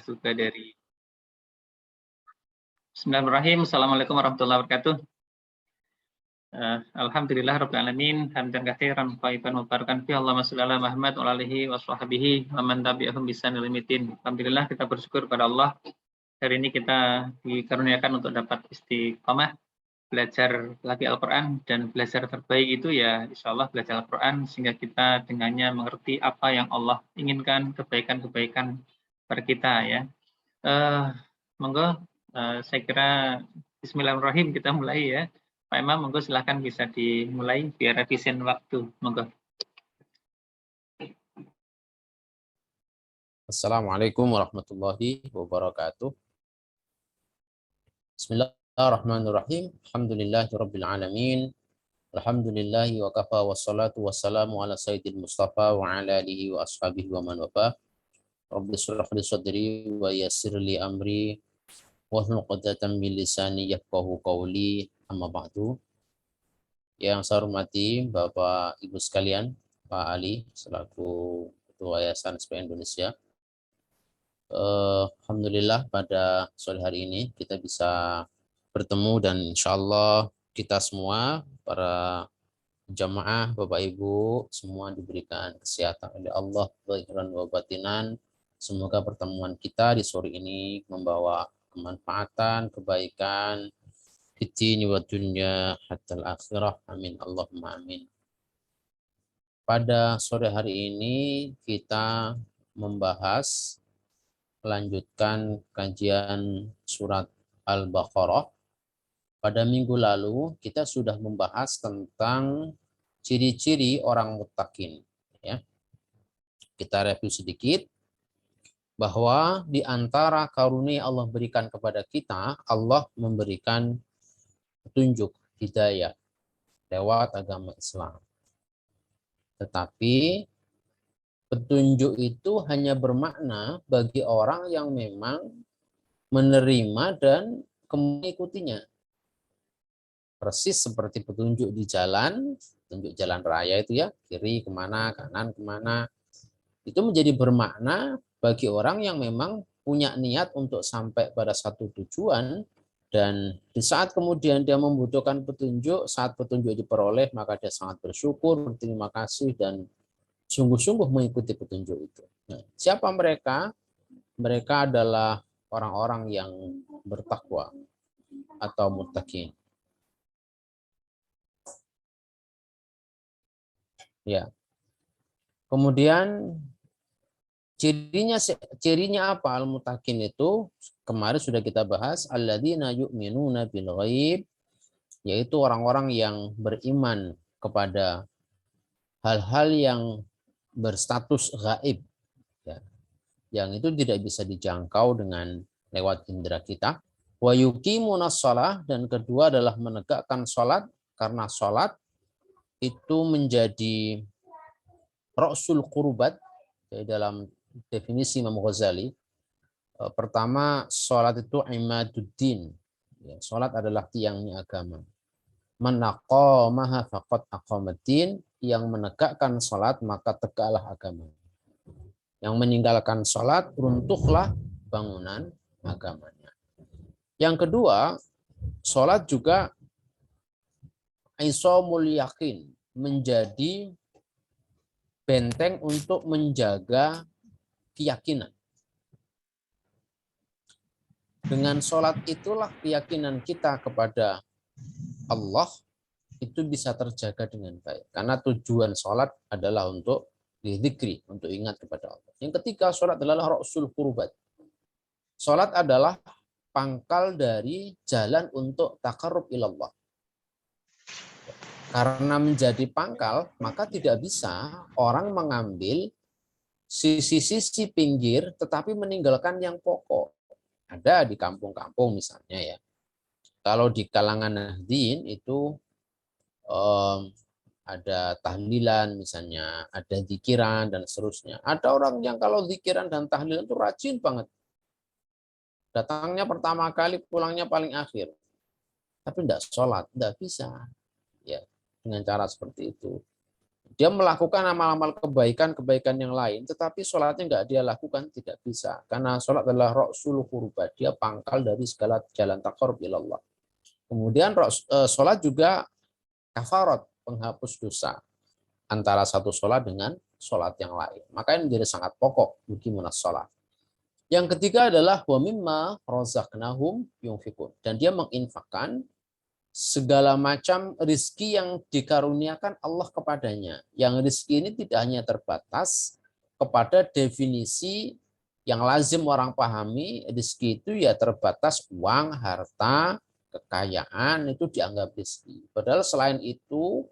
juga dari Bismillahirrahmanirrahim. Assalamualaikum warahmatullahi wabarakatuh. Alhamdulillah rabbil alamin, hamdan katsiran thayyiban mubarakan fi Allahumma shalli ala Muhammad wa alihi wa sahbihi wa man tabi'ahum bi ihsan ila yaumil. Alhamdulillah kita bersyukur pada Allah. Hari ini kita dikaruniakan untuk dapat istiqomah belajar lagi Al-Qur'an, dan belajar terbaik itu ya insyaallah belajar Al-Qur'an sehingga kita dengannya mengerti apa yang Allah inginkan, kebaikan-kebaikan per kita ya. Monggo saya kira bismillahirrahmanirrahim kita mulai ya. Pak Imam, monggo silahkan bisa dimulai biar efisien waktu. Monggo. Assalamualaikum warahmatullahi wabarakatuh. Bismillahirrahmanirrahim. Alhamdulillahirabbil alamin. Alhamdulillahi wa kafa wassalatu wassalamu ala sayyidil Mustafa wa ala alihi wa ashabihi wa man waba. Rabbi shrah li sadri wa yassir li amri wahlul 'uqdatam min lisani yafqahu qawli. Amma ba'du. Yang saya hormati Bapak Ibu sekalian, Pak Ali selaku Ketua Yayasan SPA Indonesia. Alhamdulillah pada sore hari ini kita bisa bertemu dan insya Allah kita semua para jamaah Bapak Ibu semua diberikan kesehatan oleh Allah zahiran wa batinan. Semoga pertemuan kita di sore ini membawa kemanfaatan, kebaikan fid-dini wa dunya hatta al-akhirah. Amin Allahumma amin. Pada sore hari ini kita melanjutkan kajian surat Al-Baqarah. Pada minggu lalu kita sudah membahas tentang ciri-ciri orang muttaqin. Ya. Kita review sedikit bahwa di antara karunia Allah berikan kepada kita, Allah memberikan petunjuk hidayah lewat agama Islam. Tetapi petunjuk itu hanya bermakna bagi orang yang memang menerima dan mengikutinya. Persis seperti petunjuk di jalan, petunjuk jalan raya itu ya, kiri kemana, kanan kemana. Itu menjadi bermakna bagi orang yang memang punya niat untuk sampai pada satu tujuan, dan di saat kemudian dia membutuhkan petunjuk, saat petunjuk diperoleh, maka dia sangat bersyukur, berterima kasih, dan sungguh-sungguh mengikuti petunjuk itu. Nah, siapa mereka? Mereka adalah orang-orang yang bertakwa atau muttaqin. Ya. Kemudian cirinya apa al-muttaqin itu? Kemarin sudah kita bahas, alladzina yu'minuna bil ghaib, yaitu orang-orang yang beriman kepada hal-hal yang berstatus gaib, ya, yang itu tidak bisa dijangkau dengan lewat indera kita. Wa yuqimunas shalah, dan kedua adalah menegakkan sholat, karena sholat itu menjadi ra'sul qurbat dalam definisi Imam Ghazali. Pertama, sholat itu imaduddin. Ya, sholat adalah tiangnya agama. Man aqamaha faqad aqamaddin, yang menegakkan sholat maka tegaklah agama. Yang meninggalkan sholat runtuhlah bangunan agamanya. Yang kedua, sholat juga isomul yakin, menjadi benteng untuk menjaga keyakinan. Dengan sholat itulah keyakinan kita kepada Allah itu bisa terjaga dengan baik. Karena tujuan sholat adalah untuk dzikri, untuk ingat kepada Allah. Yang ketiga, sholat adalah ra'sul qurbat. Sholat adalah pangkal dari jalan untuk taqarrub ilallah. Karena menjadi pangkal, maka tidak bisa orang mengambil sisi-sisi pinggir tetapi meninggalkan yang pokok. Ada di kampung-kampung misalnya ya. Kalau di kalangan Nahdien itu ada tahlilan misalnya, ada zikiran dan seterusnya. Ada orang yang kalau zikiran dan tahlilan itu rajin banget. Datangnya pertama kali, pulangnya paling akhir. Tapi tidak sholat, tidak bisa. Ya, dengan cara seperti itu. Dia melakukan amal-amal kebaikan yang lain, tetapi sholatnya nggak dia lakukan, tidak bisa. Karena sholat adalah ra'sul qurba, dia pangkal dari segala jalan taqarrub ilallah. Kemudian sholat juga kafarat, penghapus dosa antara satu sholat dengan sholat yang lain. Maka ini menjadi sangat pokok bagaimana sholat. Yang ketiga adalah wa mimma razaqnahum yunfikun, dan dia menginfakkan segala macam rizki yang dikaruniakan Allah kepadanya. Yang rizki ini tidak hanya terbatas kepada definisi yang lazim orang pahami, rizki itu ya terbatas uang, harta, kekayaan, itu dianggap rizki. Padahal selain itu,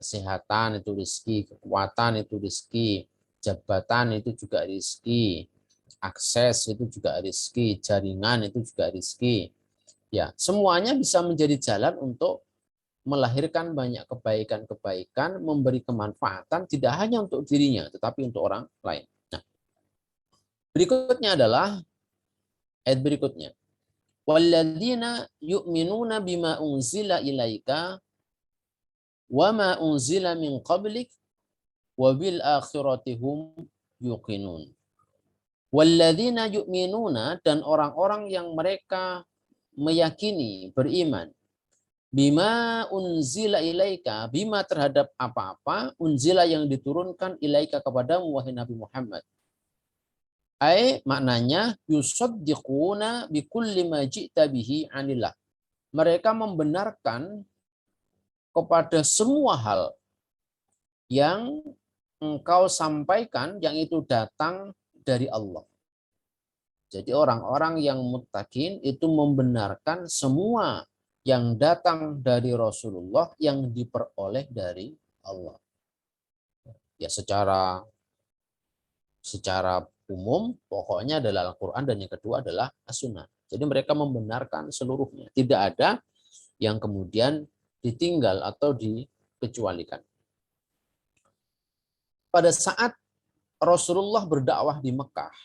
kesehatan itu rizki, kekuatan itu rizki, jabatan itu juga rizki, akses itu juga rizki, jaringan itu juga rizki. Ya, semuanya bisa menjadi jalan untuk melahirkan banyak kebaikan-kebaikan, memberi kemanfaatan tidak hanya untuk dirinya, tetapi untuk orang lain. Nah, berikutnya adalah ayat berikutnya. Walladzina yu'minuna bima unzila ilaika wa ma unzila min qablik wa bil akhirati hum yuqinun. Walladzina yu'minuna, dan orang-orang yang mereka meyakini, beriman, bima unzila ilaika, bima terhadap apa-apa, unzila yang diturunkan ilaika kepadamu wahai Nabi Muhammad. Maknanya yusaddiquna bikulli ma ji'ta bihi anillah. Mereka membenarkan kepada semua hal yang engkau sampaikan yang itu datang dari Allah. Jadi orang-orang yang muttaqin itu membenarkan semua yang datang dari Rasulullah yang diperoleh dari Allah. Ya secara umum pokoknya adalah Al-Quran, dan yang kedua adalah As-Sunnah. Jadi mereka membenarkan seluruhnya. Tidak ada yang kemudian ditinggal atau dikecualikan. Pada saat Rasulullah berdakwah di Mekah,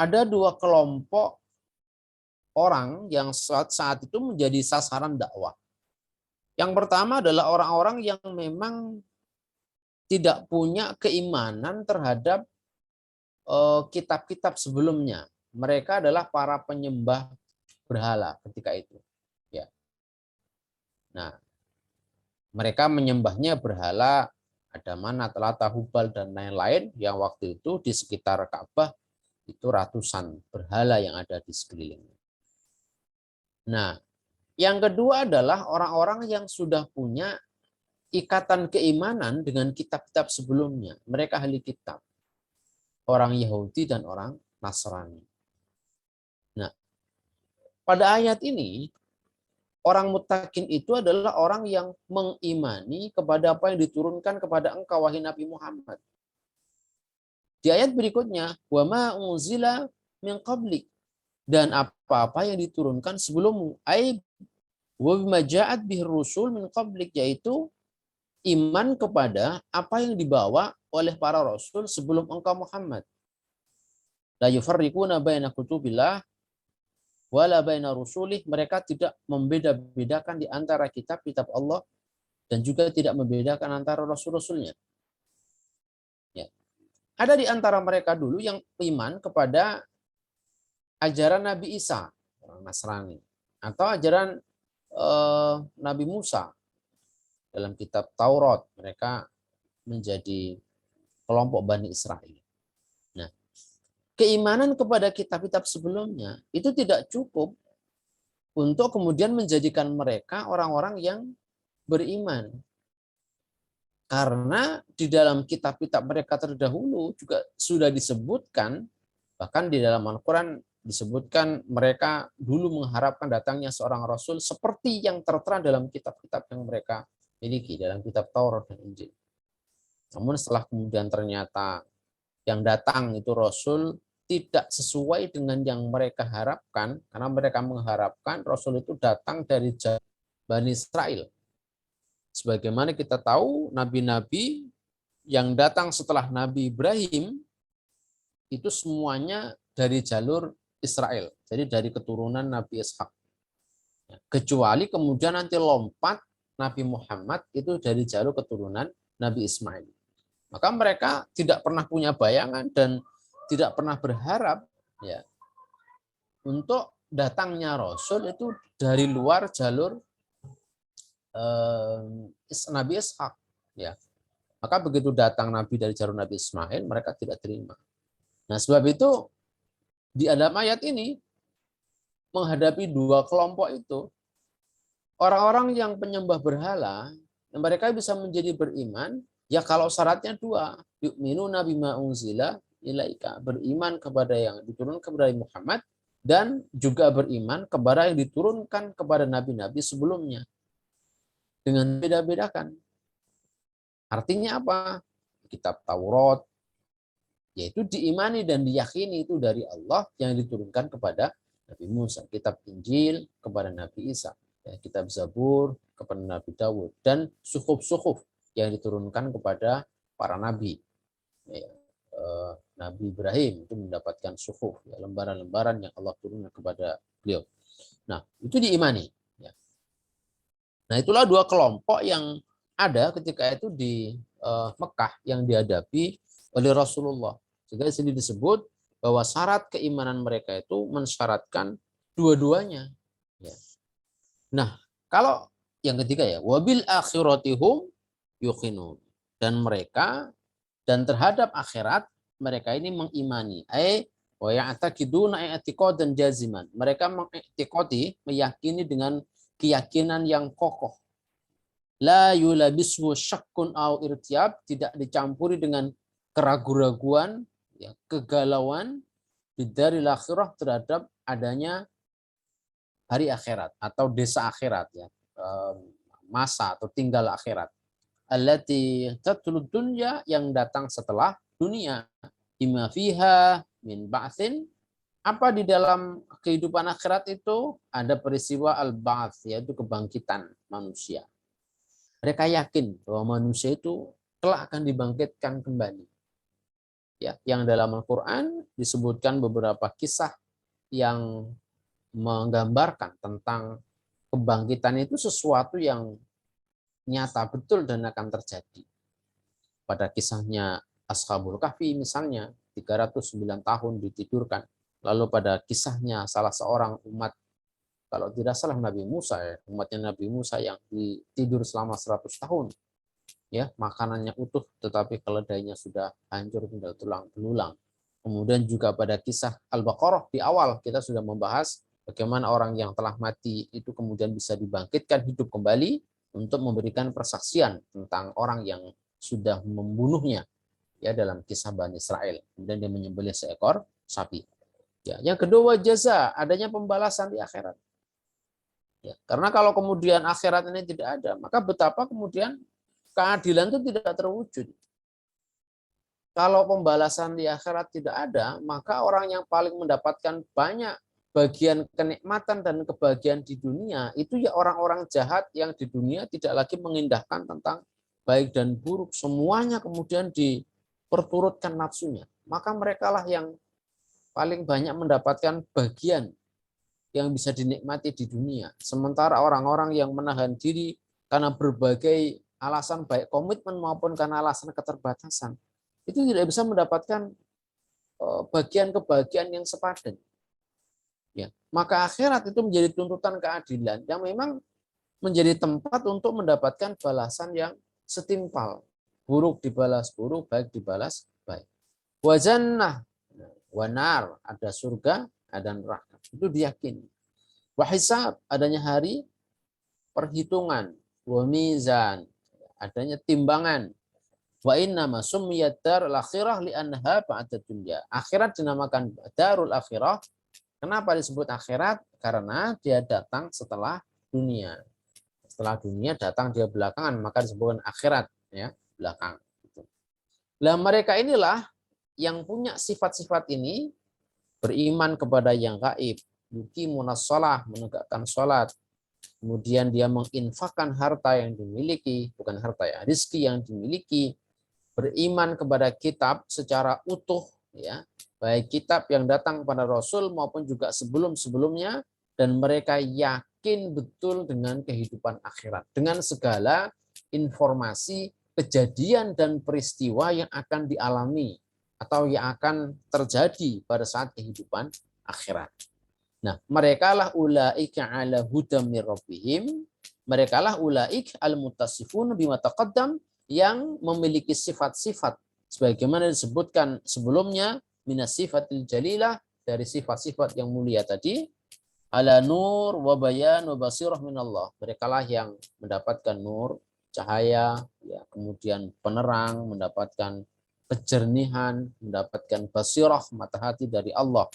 ada dua kelompok orang yang saat itu menjadi sasaran dakwah. Yang pertama adalah orang-orang yang memang tidak punya keimanan terhadap kitab-kitab sebelumnya. Mereka adalah para penyembah berhala ketika itu. Ya. Nah, mereka menyembahnya berhala, ada Manat, Lata, Hubal, dan lain-lain yang waktu itu di sekitar Ka'bah itu ratusan berhala yang ada di sekelilingnya. Nah, yang kedua adalah orang-orang yang sudah punya ikatan keimanan dengan kitab-kitab sebelumnya. Mereka ahli kitab. Orang Yahudi dan orang Nasrani. Nah, pada ayat ini, orang muttaqin itu adalah orang yang mengimani kepada apa yang diturunkan kepada engkau, wahai Nabi Muhammad. Di ayat berikutnya, wa ma unzila min qablik, dan apa-apa yang diturunkan sebelummu. Ai wa bima ja'at bihir rusul min qablik, yaitu iman kepada apa yang dibawa oleh para rasul sebelum engkau Muhammad. La yufarriquna baina kutubillah wala baina rusulih, mereka tidak membeda-bedakan di antara kitab-kitab Allah dan juga tidak membedakan antara rasul-rasulnya. Ya. Ada di antara mereka dulu yang iman kepada ajaran Nabi Isa, orang Nasrani, atau ajaran Nabi Musa dalam kitab Taurat. Mereka menjadi kelompok Bani Israel. Nah, keimanan kepada kitab-kitab sebelumnya itu tidak cukup untuk kemudian menjadikan mereka orang-orang yang beriman. Karena di dalam kitab-kitab mereka terdahulu juga sudah disebutkan, bahkan di dalam Al-Quran disebutkan mereka dulu mengharapkan datangnya seorang Rasul seperti yang tertera dalam kitab-kitab yang mereka miliki, dalam kitab Taurat dan Injil. Namun setelah kemudian ternyata yang datang itu Rasul tidak sesuai dengan yang mereka harapkan, karena mereka mengharapkan Rasul itu datang dari Bani Israel. Sebagaimana kita tahu, nabi-nabi yang datang setelah Nabi Ibrahim itu semuanya dari jalur Israel, jadi dari keturunan Nabi Ishak. Kecuali kemudian nanti lompat Nabi Muhammad itu dari jalur keturunan Nabi Ismail. Maka mereka tidak pernah punya bayangan dan tidak pernah berharap ya untuk datangnya Rasul itu dari luar jalur Nabi Ishak. Ya. Maka begitu datang Nabi dari jalur Nabi Ismail, mereka tidak terima. Nah, sebab itu di dalam ayat ini menghadapi dua kelompok itu, orang-orang yang penyembah berhala, mereka bisa menjadi beriman, ya kalau syaratnya dua, yu'minuna bima unzila ilaika, beriman kepada yang diturunkan kepada Muhammad, dan juga beriman kepada yang diturunkan kepada nabi-nabi sebelumnya. Dengan beda-bedakan. Artinya apa? Kitab Taurat, yaitu diimani dan diyakini itu dari Allah yang diturunkan kepada Nabi Musa. Kitab Injil kepada Nabi Isa. Kitab Zabur kepada Nabi Dawud. Dan suhuf-suhuf yang diturunkan kepada para nabi. Nabi Ibrahim itu mendapatkan suhuf, lembaran-lembaran yang Allah turunkan kepada beliau. Nah, itu diimani. Nah, itulah dua kelompok yang ada ketika itu di Mekah yang dihadapi oleh Rasulullah. Sehingga di sini disebut bahwa syarat keimanan mereka itu mensyaratkan dua-duanya. Ya. Nah, kalau yang ketiga ya, wabil akhiratihum yuqinun. Dan mereka dan terhadap akhirat mereka ini mengimani. Wa ya'taqiduna i'tiqadan jaziman. Mereka mengiktikadi, meyakini dengan keyakinan yang kokoh. La yulabismu syakkun au irtiab, tidak dicampuri dengan keraguan-raguan, ya, kegalauan bidaril akhirah terhadap adanya hari akhirat atau desa akhirat, ya, masa atau tinggal akhirat. Allati tatlud dunya, yang datang setelah dunia. Bima fiha min ba'tsin, apa di dalam kehidupan akhirat itu ada peristiwa al-ba'ts, yaitu kebangkitan manusia. Mereka yakin bahwa manusia itu kelak akan dibangkitkan kembali. Ya, yang dalam Al-Quran disebutkan beberapa kisah yang menggambarkan tentang kebangkitan itu sesuatu yang nyata betul dan akan terjadi. Pada kisahnya Ashabul Kahfi misalnya, 309 tahun ditidurkan. Lalu pada kisahnya salah seorang umat, kalau tidak salah Nabi Musa, ya, umatnya Nabi Musa yang tidur selama 100 tahun. Ya, makanannya utuh tetapi keledainya sudah hancur tinggal tulang belulang. Kemudian juga pada kisah Al-Baqarah di awal kita sudah membahas bagaimana orang yang telah mati itu kemudian bisa dibangkitkan hidup kembali untuk memberikan persaksian tentang orang yang sudah membunuhnya, ya, dalam kisah Bani Israel. Kemudian dia menyembelih seekor sapi. Ya, yang kedua jaza, adanya pembalasan di akhirat. Ya, karena kalau kemudian akhirat ini tidak ada, maka betapa kemudian keadilan itu tidak terwujud. Kalau pembalasan di akhirat tidak ada, maka orang yang paling mendapatkan banyak bagian kenikmatan dan kebahagiaan di dunia itu ya orang-orang jahat yang di dunia tidak lagi mengindahkan tentang baik dan buruk, semuanya kemudian diperturutkan nafsunya. Maka merekalah yang paling banyak mendapatkan bagian yang bisa dinikmati di dunia. Sementara orang-orang yang menahan diri karena berbagai alasan, baik komitmen maupun karena alasan keterbatasan, itu tidak bisa mendapatkan bagian kebahagiaan yang sepadan. Ya, maka akhirat itu menjadi tuntutan keadilan yang memang menjadi tempat untuk mendapatkan balasan yang setimpal. Buruk dibalas buruk, baik dibalas baik. Wa jannah wa nar, ada surga, ada neraka. Itu diyakini. Wa hisab, adanya hari perhitungan. Wa mizan, adanya timbangan. Wa innama summiyat darul akhirah li'annaha ba'da dunya. Akhirat dinamakan darul akhirah. Kenapa disebut akhirat? Karena dia datang setelah dunia. Setelah dunia datang dia belakangan, maka disebutkan akhirat, ya, belakang. Nah, mereka inilah yang punya sifat-sifat ini, beriman kepada yang gaib, yuqimunas shalah, menegakkan salat, kemudian dia menginfakkan harta yang dimiliki, bukan harta ya, rezeki yang dimiliki, beriman kepada kitab secara utuh, ya, baik kitab yang datang pada Rasul maupun juga sebelum-sebelumnya, dan mereka yakin betul dengan kehidupan akhirat, dengan segala informasi, kejadian dan peristiwa yang akan dialami atau yang akan terjadi pada saat kehidupan akhirat. Nah, merekalah ulaika ala hudam mir rabbihim, merekalah ulaik al-muttasifun bima taqaddam, yang memiliki sifat-sifat sebagaimana disebutkan sebelumnya, minas sifatil jalilah, dari sifat-sifat yang mulia tadi, ala nur wa bayan wa basirah minallah. Merekalah yang mendapatkan nur, cahaya, ya, kemudian penerang, mendapatkan kejernihan, mendapatkan basirah, mata hati dari Allah.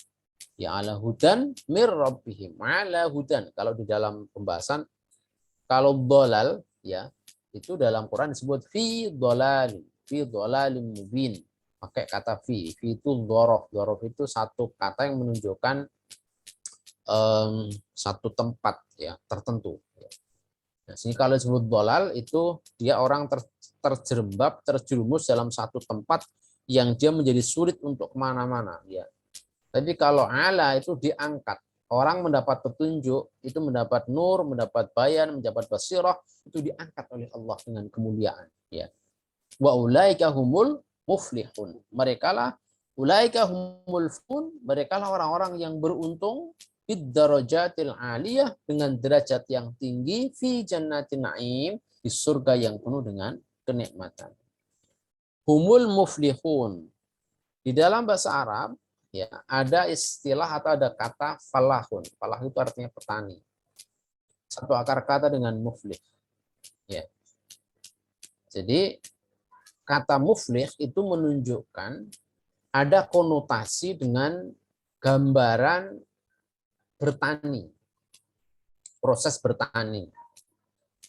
Ya, ala hudan mir rabbihim, ala hudan. Kalau di dalam pembahasan, kalau dolal, ya, itu dalam Quran disebut fi dolalim mubin, pakai kata fi itu dhorof itu satu kata yang menunjukkan satu tempat, ya, tertentu. Nah, sini kalau disebut dolal itu dia orang terjerembab, terjerumus dalam satu tempat yang dia menjadi sulit untuk kemana-mana, ya. Tapi kalau ala itu diangkat, orang mendapat petunjuk, itu mendapat nur, mendapat bayan, mendapat basirah, itu diangkat oleh Allah dengan kemuliaan, ya. Wa ulaika humul muflihun. Merekalah ulaika humul fun, merekalah orang-orang yang beruntung, bid darajatil aliyah, dengan derajat yang tinggi, fi jannatin na'im, di surga yang penuh dengan kenikmatan. Humul muflihun. Di dalam bahasa Arab, ya, ada istilah atau ada kata falahun. Falah itu artinya petani. Satu akar kata dengan muflih. Ya. Jadi kata muflih itu menunjukkan ada konotasi dengan gambaran bertani, proses bertani.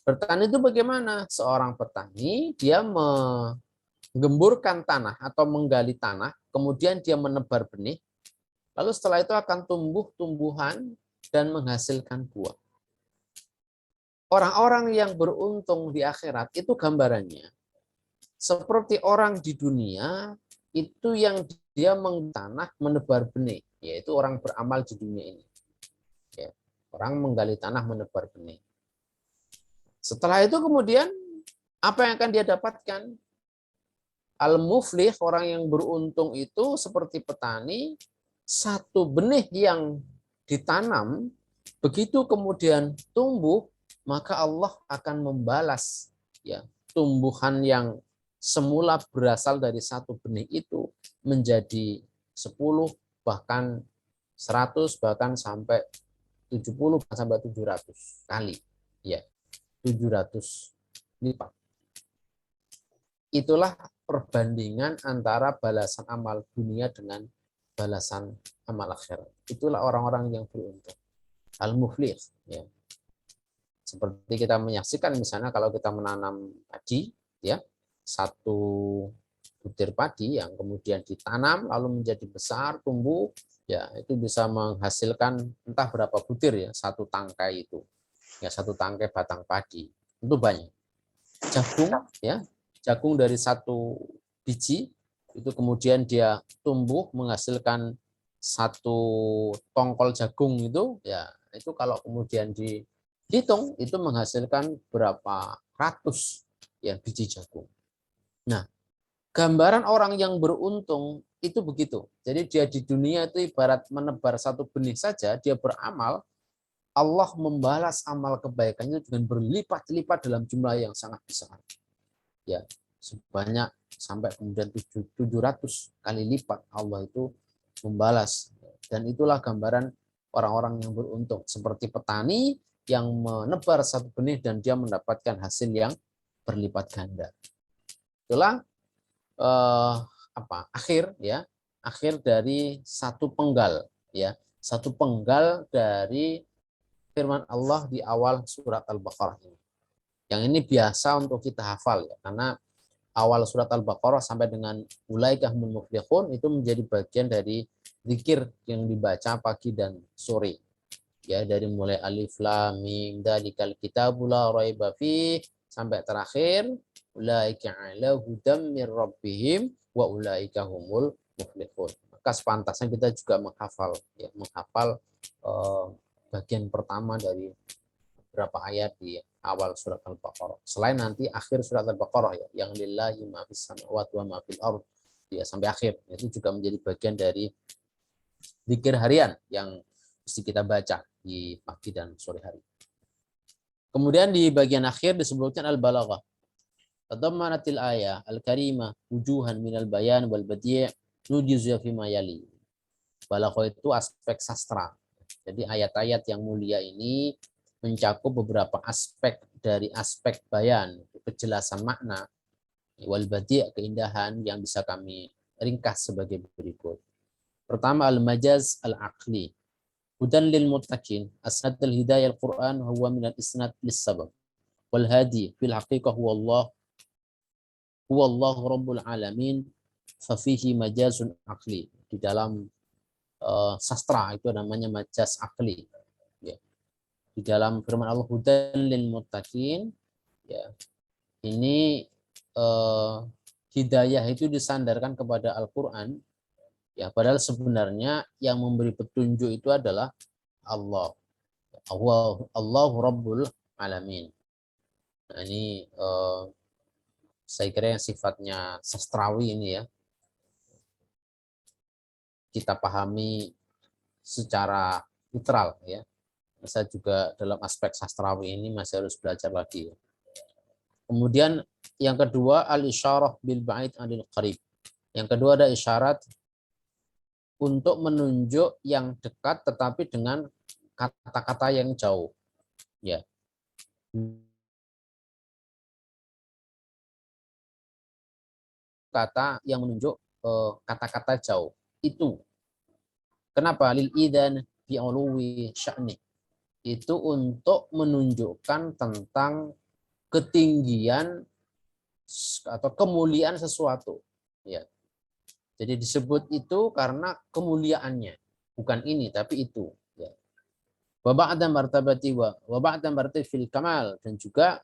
Bertani itu bagaimana? Seorang petani, dia menggemburkan tanah atau menggali tanah, kemudian dia menebar benih, lalu setelah itu akan tumbuh tumbuhan dan menghasilkan buah. Orang-orang yang beruntung di akhirat itu gambarannya seperti orang di dunia itu yang dia mengtanah, menebar benih, yaitu orang beramal di dunia ini. Ya, orang menggali tanah, menebar benih. Setelah itu kemudian apa yang akan dia dapatkan? Al-muflih, orang yang beruntung itu seperti petani, satu benih yang ditanam, begitu kemudian tumbuh, maka Allah akan membalas, ya, tumbuhan yang semula berasal dari satu benih itu menjadi 10, bahkan 100, bahkan sampai 70, sampai 700 kali. Ya, 700 lipat. Itulah perbandingan antara balasan amal dunia dengan balasan amal akhirat. Itulah orang-orang yang beruntung. Al-muflih, ya. Seperti kita menyaksikan misalnya kalau kita menanam padi, ya, satu butir padi yang kemudian ditanam lalu menjadi besar, tumbuh, ya, itu bisa menghasilkan entah berapa butir, ya, satu tangkai itu. Ya, satu tangkai batang padi. Itu banyak. Jagung, ya, jagung dari satu biji itu kemudian dia tumbuh menghasilkan satu tongkol jagung itu, ya, itu kalau kemudian dihitung itu menghasilkan berapa ratus, ya, biji jagung. Nah, gambaran orang yang beruntung itu begitu. Jadi dia di dunia itu ibarat menebar satu benih saja, dia beramal, Allah membalas amal kebaikannya dengan berlipat-lipat dalam jumlah yang sangat besar. Ya, sebanyak sampai kemudian 700 kali lipat Allah itu membalas. Dan itulah gambaran orang-orang yang beruntung, seperti petani yang menebar satu benih dan dia mendapatkan hasil yang berlipat ganda. Itulah akhir, ya, akhir dari satu penggal, ya, satu penggal dari firman Allah di awal surat Al-Baqarah ini. Yang ini biasa untuk kita hafal, ya, karena awal surat Al-Baqarah sampai dengan ulaika humul muflihun itu menjadi bagian dari zikir yang dibaca pagi dan sore. Ya, dari mulai alif lam mim dzalikal kitabul la raiba fih sampai terakhir ulaika ala hudam mir rabbihim wa ulaika humul muflihun. Maka sepantasnya kita juga menghafal, ya, menghafal bagian pertama dari beberapa ayat di awal surat Al-Baqarah. Selain nanti akhir surat Al-Baqarah ya, yang lillahi ma fis samawati wa ma fil ardh ya sampai akhir. Itu juga menjadi bagian dari zikir harian yang mesti kita baca di pagi dan sore hari. Kemudian di bagian akhir disebutkan al-balaghah. Tadammanatil ayah al-karimah wujuhan minal bayan wal badi' nujizu fi ma yali. Balaghah itu aspek sastra. Jadi ayat-ayat yang mulia ini mencakup beberapa aspek dari aspek bayan, kejelasan makna, wal badi' keindahan yang bisa kami ringkas sebagai berikut. Pertama al-majaz al-aqli. Hudan lil muttaqin, asnad al-hidayah al-Qur'an huwa min al-isnad lis-sabab. Wal hadi fil haqiqah huwa Allah rabbul alamin fa fihi majazun aqli. Di dalam sastra itu namanya majaz aqli. Ya. Di dalam firman Allah hudan lil muttaqin ya. Ini hidayah itu disandarkan kepada Al-Qur'an. Ya, padahal sebenarnya yang memberi petunjuk itu adalah Allah. Allah Rabbul Alamin. Nah, ini saya kira yang sifatnya sastrawi ini ya. Kita pahami secara literal ya. Saya juga dalam aspek sastrawi ini masih harus belajar lagi. Kemudian yang kedua al-isyarah bil ba'id anil qarib. Yang kedua ada isyarat untuk menunjuk yang dekat tetapi dengan kata-kata yang jauh. Ya. Kata yang menunjuk kata-kata jauh. Itu. Kenapa? Lil idan bi uluwi sya'ni. Itu untuk menunjukkan tentang ketinggian atau kemuliaan sesuatu. Ya. Jadi disebut itu karena kemuliaannya, bukan ini tapi itu. Ya. Wa ba'da martabati wa ba'da martabati fil kamal, dan juga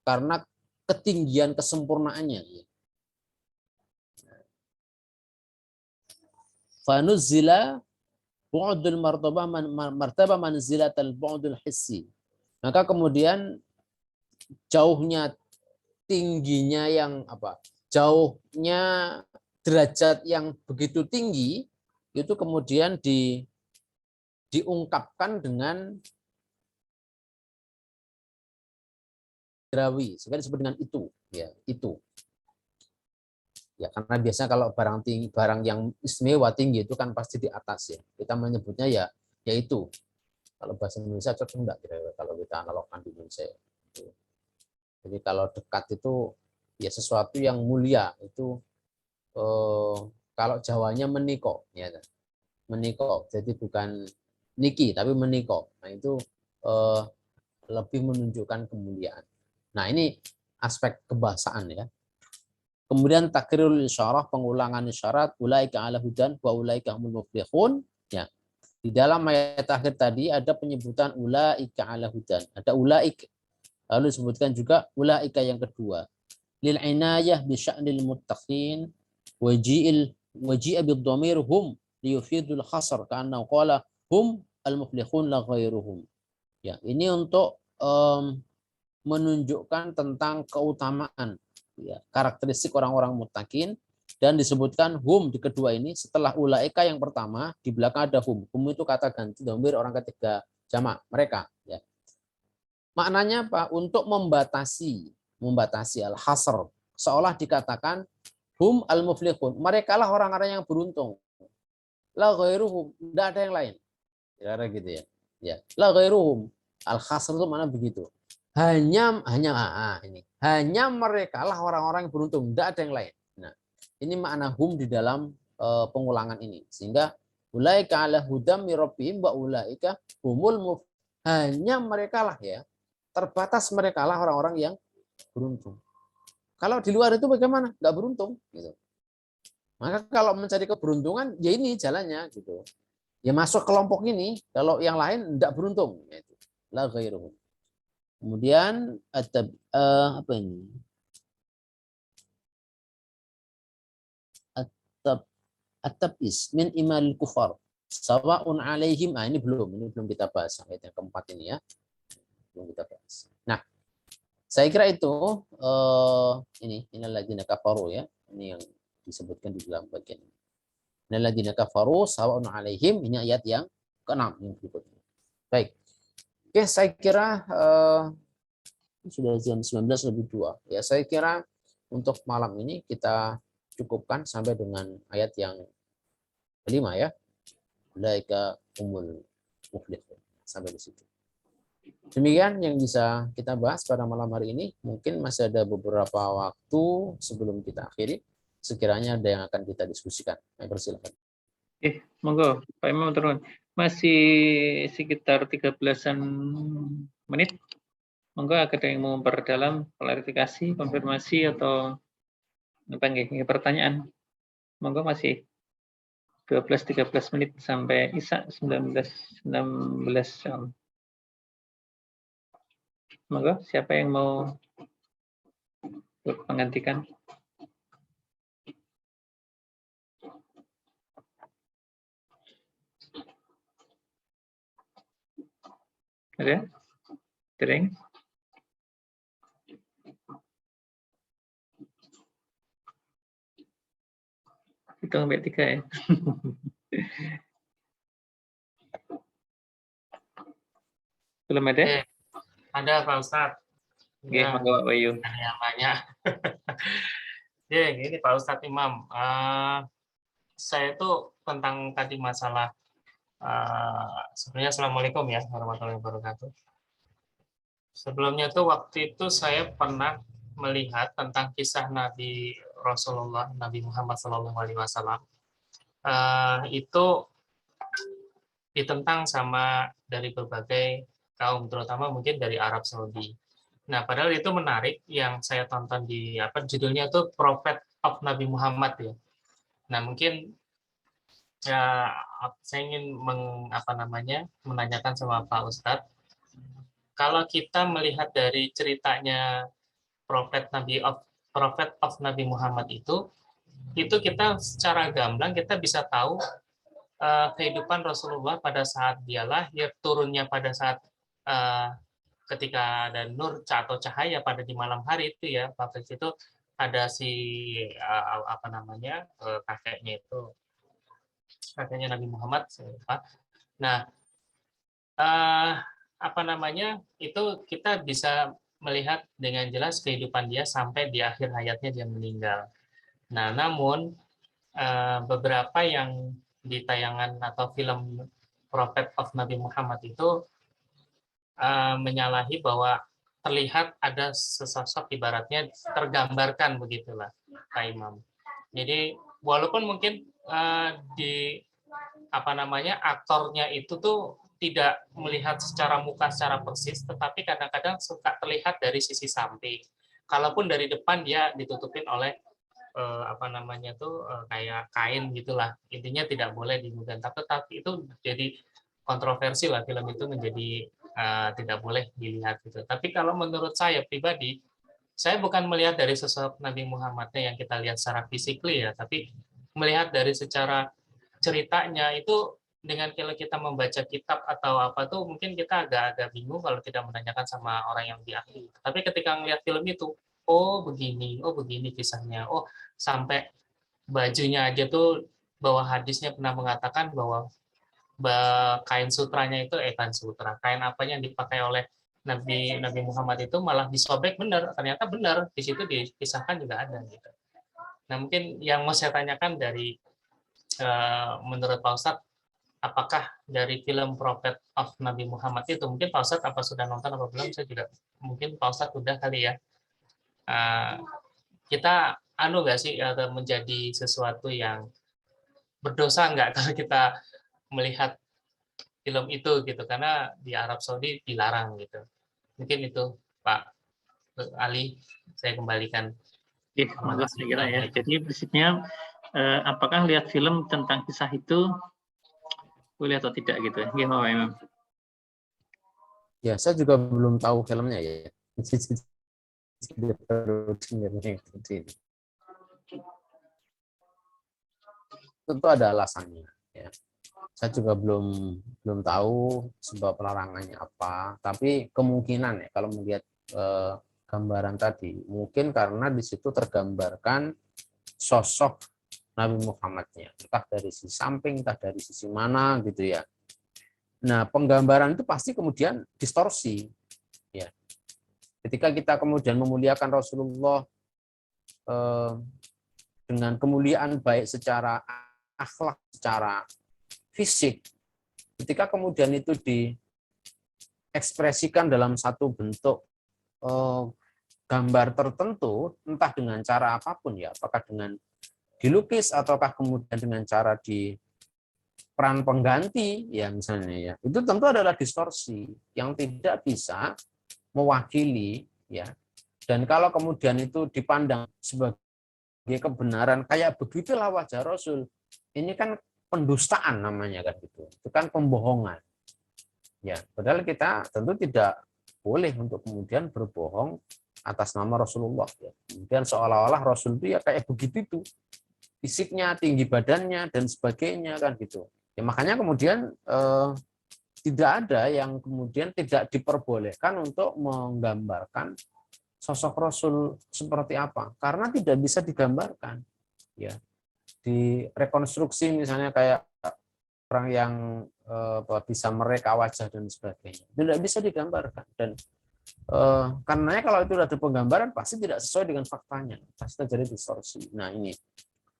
karena ketinggian kesempurnaannya. Ya. Fanuzzila bu'dul martabah manzilatal bu'dul hissi. Maka kemudian jauhnya, tingginya yang apa? Jauhnya derajat yang begitu tinggi itu kemudian diungkapkan dengan indrawi, sehingga disebut dengan itu, ya, itu. Ya, karena biasanya kalau barang tinggi, barang yang istimewa tinggi itu kan pasti di atas ya. Kita menyebutnya ya itu. Kalau bahasa Indonesia cocok enggak kira-kira kalau kita analogkan di Indonesia. Jadi kalau dekat itu ya sesuatu yang mulia itu kalau Jawanya meniko ya. Meniko. Jadi bukan niki tapi meniko. Nah, itu lebih menunjukkan kemuliaan. Nah, ini aspek kebahasaan ya. Kemudian takrarul isyarah, pengulangan isyarat, ulaika ala hudan wa ulaika humul muflihun. Ya. Di dalam ayat akhir tadi ada penyebutan ulaika ala hudan. Ada ulaik. Lalu disebutkan juga ulaika yang kedua. Lil inayah bi sya'nil muttaqin waji'a bid dhamir hum liyufidul khasr karena qala hum al muflihun la ghairuhum. Ya, ini untuk menunjukkan tentang keutamaan ya, karakteristik orang-orang muttaqin, dan disebutkan hum di kedua ini setelah ulaika yang pertama, di belakang ada hum. Hum itu kata ganti dhamir orang ketiga jamak mereka ya. Maknanya apa? Untuk membatasi al-hasr, seolah dikatakan hum al-muflihun, merekalah orang-orang yang beruntung. La ghairuhum, tidak ada yang lain. Kira-kira gitu ya. Ya, la ghairuhum. Al-hasr itu mana begitu. Hanya mereka lah orang-orang yang beruntung, tidak ada yang lain. Nah, ini makna hum di dalam pengulangan ini, sehingga ulaika ala hudam mir rabbihim wa ulaika humul hanya mereka lah ya, terbatas mereka lah orang-orang yang beruntung. Kalau di luar itu bagaimana? Nggak beruntung gitu. Maka kalau mencari keberuntungan ya ini jalannya gitu. Ya masuk kelompok ini, kalau yang lain tidak beruntung gitu. La ghairuhum. Kemudian apa ini? At-tabis min imal kufar. Sawa'un alaihim, ini belum kita bahas ayat yang keempat ini ya. Belum kita bahas. Nah, saya kira itu ini innalladzina kafaru ya. Ini yang disebutkan di dalam bagian ini. Innalladzina kafaru sawa'un alaihim, ini ayat yang ke-6 yang berikutnya. Baik. Oke, saya kira sudah jam 19:02. Ya, saya kira untuk malam ini kita cukupkan sampai dengan ayat yang kelima ya. Ulaika humul muflihun. Sampai di situ. Demikian yang bisa kita bahas pada malam hari ini. Mungkin masih ada beberapa waktu sebelum kita akhiri. Sekiranya ada yang akan kita diskusikan. Persilakan. Monggo, Pak Imam turun. Masih sekitar 13-an menit. Monggo ada yang mau memperdalam, klarifikasi, konfirmasi atau apa nggih? Pertanyaan. Monggo masih 12-13 menit sampai Isya 19 jam. Monggo, siapa yang mau menggantikan? Ada? Tering? Hitung sampai 3 ya. Belum ada? Ada Pak Ustadz. Oke, monggo Pak Bayu. Ada yang banyak. Gini Pak Ustadz Imam. Saya tuh tentang tadi masalah sebenarnya Assalamualaikum ya warahmatullahi wabarakatuh. Sebelumnya tuh waktu itu saya pernah melihat tentang kisah Nabi Rasulullah Nabi Muhammad SAW. Itu ditentang sama dari berbagai kaum, terutama mungkin dari Arab Saudi. Nah, padahal itu menarik yang saya tonton di judulnya tuh Prophet of Nabi Muhammad ya. Nah, mungkin ya saya ingin menanyakan sama Pak Ustadz, kalau kita melihat dari ceritanya Prophet of Nabi Muhammad itu kita secara gamblang kita bisa tahu kehidupan Rasulullah pada saat dia lahir, turunnya pada saat ketika ada nur atau cahaya pada di malam hari itu ya, pada situ ada si kakeknya Nabi Muhammad. Nah, itu kita bisa melihat dengan jelas kehidupan dia sampai di akhir hayatnya dia meninggal. Nah, namun beberapa yang di tayangan atau film Prophet of Nabi Muhammad itu menyalahi bahwa terlihat ada sesosok ibaratnya tergambarkan begitulah Pak Imam. Jadi walaupun mungkin di aktornya itu tuh tidak melihat secara muka secara persis, tetapi kadang-kadang suka terlihat dari sisi samping. Kalaupun dari depan dia ditutupin oleh kayak kain gitulah. Intinya tidak boleh dibuka. Tapi itu jadi kontroversi lah, film itu menjadi tidak boleh dilihat gitu. Tapi kalau menurut saya pribadi, saya bukan melihat dari sosok Nabi Muhammadnya yang kita lihat secara fisikly ya, tapi melihat dari secara ceritanya itu. Dengan kalau kita membaca kitab atau apa tuh mungkin kita agak-agak bingung kalau tidak menanyakan sama orang yang lebih ahli. Tapi ketika melihat film itu, oh begini kisahnya. Oh, sampai bajunya aja tuh bahwa hadisnya pernah mengatakan bahwa kain sutranya itu kain apanya yang dipakai oleh Nabi Muhammad itu malah disobek benar. Ternyata benar, di situ dikisahkan juga ada gitu. Nah, mungkin yang mau saya tanyakan dari menurut Pak Ustadz, apakah dari film Prophet of Nabi Muhammad itu, mungkin Pak Ustadz apa sudah nonton apa belum, saya juga mungkin Pak Ustadz udah kali ya, kita nggak sih menjadi sesuatu yang berdosa nggak kalau kita melihat film itu gitu, karena di Arab Saudi dilarang gitu. Mungkin itu Pak Ali, saya kembalikan. Saya kira ya. Jadi prinsipnya apakah lihat film tentang kisah itu boleh atau tidak gitu ya? Gimana Pak Imam? Ya, saya juga belum tahu filmnya ya. Tentu ada alasannya. Ya. Saya juga belum tahu sebab larangannya apa, tapi kemungkinan ya kalau melihat gambaran tadi, mungkin karena di situ tergambarkan sosok Nabi Muhammadnya, entah dari sisi samping, entah dari sisi mana gitu ya. Nah, penggambaran itu pasti kemudian distorsi ya. Ketika kita kemudian memuliakan Rasulullah dengan kemuliaan baik secara akhlak, secara fisik, ketika kemudian itu diekspresikan dalam satu bentuk gambar tertentu, entah dengan cara apapun ya, apakah dengan dilukis ataukah kemudian dengan cara di peran pengganti ya misalnya ya, itu tentu adalah distorsi yang tidak bisa mewakili ya. Dan kalau kemudian itu dipandang sebagai kebenaran, kayak begitulah wajah Rasul, ini kan pendustaan namanya kan gitu. Itu kan pembohongan. Ya, padahal kita tentu tidak boleh untuk kemudian berbohong atas nama Rasulullah ya. Kemudian seolah-olah Rasul itu ya kayak begitu itu. Fisiknya, tinggi badannya dan sebagainya kan gitu. Ya makanya kemudian tidak ada yang kemudian tidak diperbolehkan untuk menggambarkan sosok Rasul seperti apa, karena tidak bisa digambarkan ya. Di rekonstruksi misalnya kayak orang yang bisa mereka wajah dan sebagainya, tidak bisa digambarkan. Dan karenanya kalau itu ada penggambaran pasti tidak sesuai dengan faktanya, pasti terjadi distorsi. Nah ini,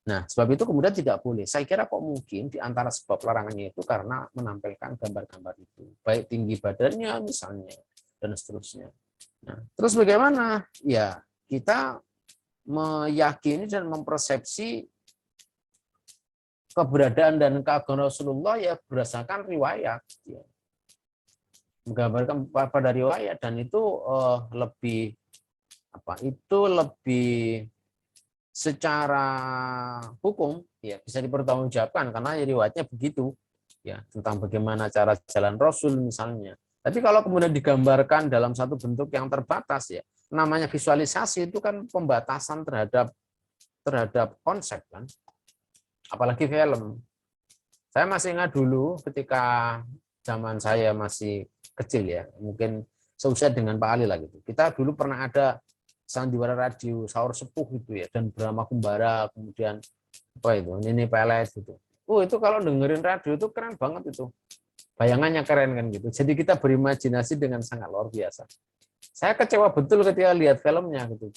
nah sebab itu kemudian tidak boleh. Saya kira kok mungkin di antara sebab larangannya itu karena menampilkan gambar-gambar itu, baik tinggi badannya misalnya dan seterusnya. Nah, terus bagaimana? Ya, kita meyakini dan mempersepsi keberadaan dan keagungan Rasulullah ya berdasarkan riwayat. Ya. Menggambarkan pada riwayat, dan itu lebih secara hukum ya bisa dipertanggungjawabkan karena riwayatnya begitu ya, tentang bagaimana cara jalan Rasul misalnya. Tapi kalau kemudian digambarkan dalam satu bentuk yang terbatas ya, namanya visualisasi itu kan pembatasan terhadap konsep kan, apalagi film. Saya masih ingat dulu ketika zaman saya masih kecil ya, mungkin seusia dengan Pak Ali lah gitu. Kita dulu pernah ada sandiwara radio, sahur sepuh gitu ya, dan Brahma Kumbara, kemudian apa itu, Nini Pelet gitu. Itu kalau dengerin radio itu keren banget itu. Bayangannya keren kan gitu. Jadi kita berimajinasi dengan sangat luar biasa. Saya kecewa betul ketika lihat filmnya gitu.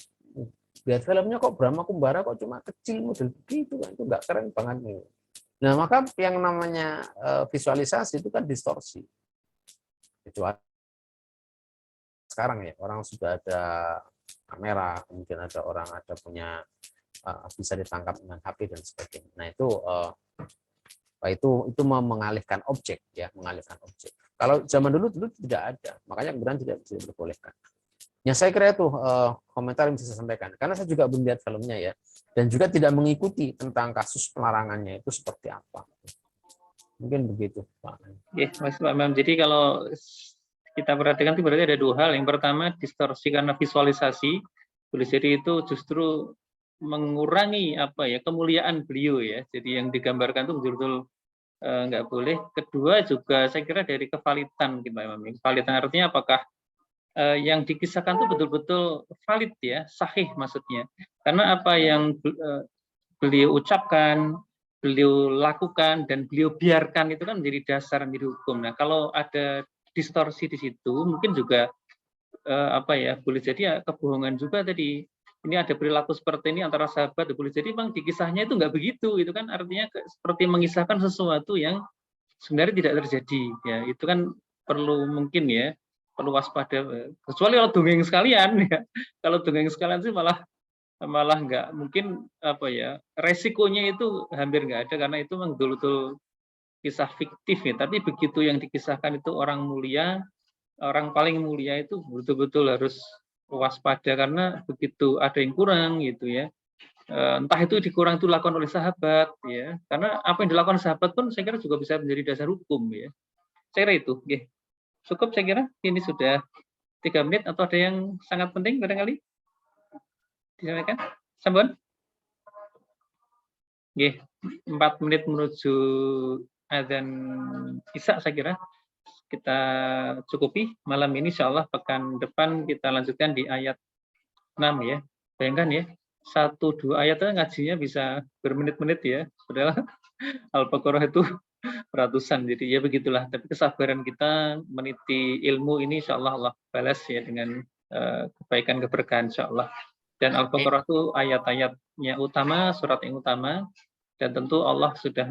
Lihat filmnya kok Brahma Kumbara kok cuma kecil model begitu kan, itu nggak keren banget nih. Nah, maka yang namanya visualisasi itu kan distorsi. Kecuali sekarang ya, orang sudah ada kamera, kemudian ada orang punya bisa ditangkap dengan HP dan sebagainya. Nah, itu mengalihkan objek ya, mengalihkan objek. Kalau zaman dulu tidak ada, makanya kemudian tidak bisa diperbolehkan. Yang saya kira itu komentar yang bisa saya sampaikan, karena saya juga belum lihat filmnya ya, dan juga tidak mengikuti tentang kasus pelarangannya itu seperti apa. Mungkin begitu, Pak. Ya, Mas Pak Imam. Jadi kalau kita perhatikan itu berarti ada dua hal. Yang pertama distorsi karena visualisasi. Boleh jadi itu justru mengurangi kemuliaan beliau ya. Jadi yang digambarkan itu betul-betul nggak boleh. Kedua juga saya kira dari kevalitan Pak Imam. Kevalitan artinya apakah yang dikisahkan itu betul-betul valid ya, sahih maksudnya. Karena apa yang beliau ucapkan, beliau lakukan, dan beliau biarkan itu kan menjadi dasar, menjadi hukum. Nah, kalau ada distorsi di situ, mungkin juga boleh jadi ya kebohongan juga tadi. Ini ada perilaku seperti ini antara sahabat, boleh jadi bang di kisahnya itu nggak begitu, itu kan artinya seperti mengisahkan sesuatu yang sebenarnya tidak terjadi. Ya, itu kan perlu mungkin ya, perlu waspada. Kecuali kalau dongeng sekalian ya, kalau dongeng sekalian sih malah nggak mungkin resikonya itu hampir nggak ada karena itu memang betul-betul kisah fiktif ya. Tapi begitu yang dikisahkan itu orang mulia, orang paling mulia itu betul-betul harus waspada karena begitu ada yang kurang gitu ya. Entah itu dikurang itu dilakukan oleh sahabat ya. Karena apa yang dilakukan sahabat pun saya kira juga bisa menjadi dasar hukum ya. Saya kira itu. Ya. Cukup saya kira ini sudah 3 menit atau ada yang sangat penting barangkali disampaikan. Sampun. 4 menit menuju azan Isya saya kira kita cukupi malam ini. Insyaallah pekan depan kita lanjutkan di ayat 6 ya. Bayangkan ya, 1-2 ayat ngajinya bisa bermenit-menit ya. Padahal Al-Baqarah itu ratusan. Jadi ya begitulah. Tapi kesabaran kita meniti ilmu ini insyaallah Allah balas ya dengan kebaikan keberkahan insyaallah. Dan Al-Baqarah itu ayat-ayatnya utama, surat yang utama. Dan tentu Allah sudah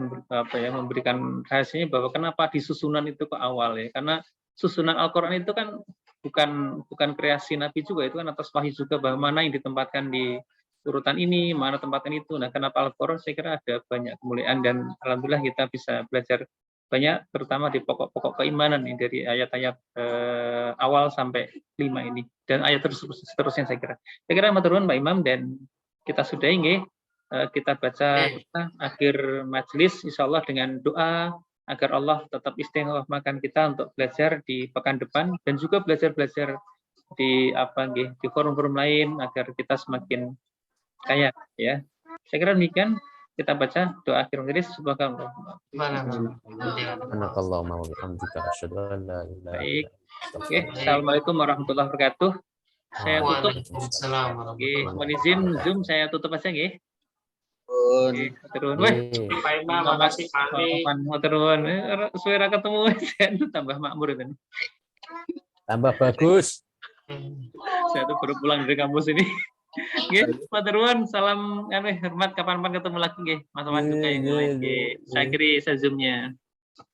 memberikan rahasianya bahwa kenapa disusunan itu ke awal ya. Karena susunan Al-Quran itu kan bukan kreasi Nabi juga, itu kan atas wahyu juga bahwa mana yang ditempatkan di urutan ini, mana tempatkan itu. Nah, kenapa Al-Quran saya kira ada banyak kemuliaan dan alhamdulillah kita bisa belajar banyak, terutama di pokok-pokok keimanan nih, dari ayat-ayat awal sampai 5 ini dan ayat seterusnya saya kira. Saya kira matur nuwun Pak Imam dan kita sudahi nggih. Kita baca akhir majelis insyaallah dengan doa agar Allah tetap istiqomahkan kita untuk belajar di pekan depan dan juga belajar di di forum-forum lain agar kita semakin kaya ya. Saya kira demikian, kita baca doa akhir majelis. Subhanallah. Baik. Oke, assalamualaikum warahmatullahi wabarakatuh. Saya tutup. Oke, mohon izin Zoom saya tutup aja nggih. Oke, turun. Weh, Pak Imam, makasih Pak Ali. Turun. Suara ketemu tambah makmur itu. Tambah bagus. Saya tuh baru pulang dari kampus ini. Nggih, Pak Turun, salam hormat kapan-kapan ketemu lagi nggih. Mas-mas juga yang lain nggih. Saya kiri Zoom-nya.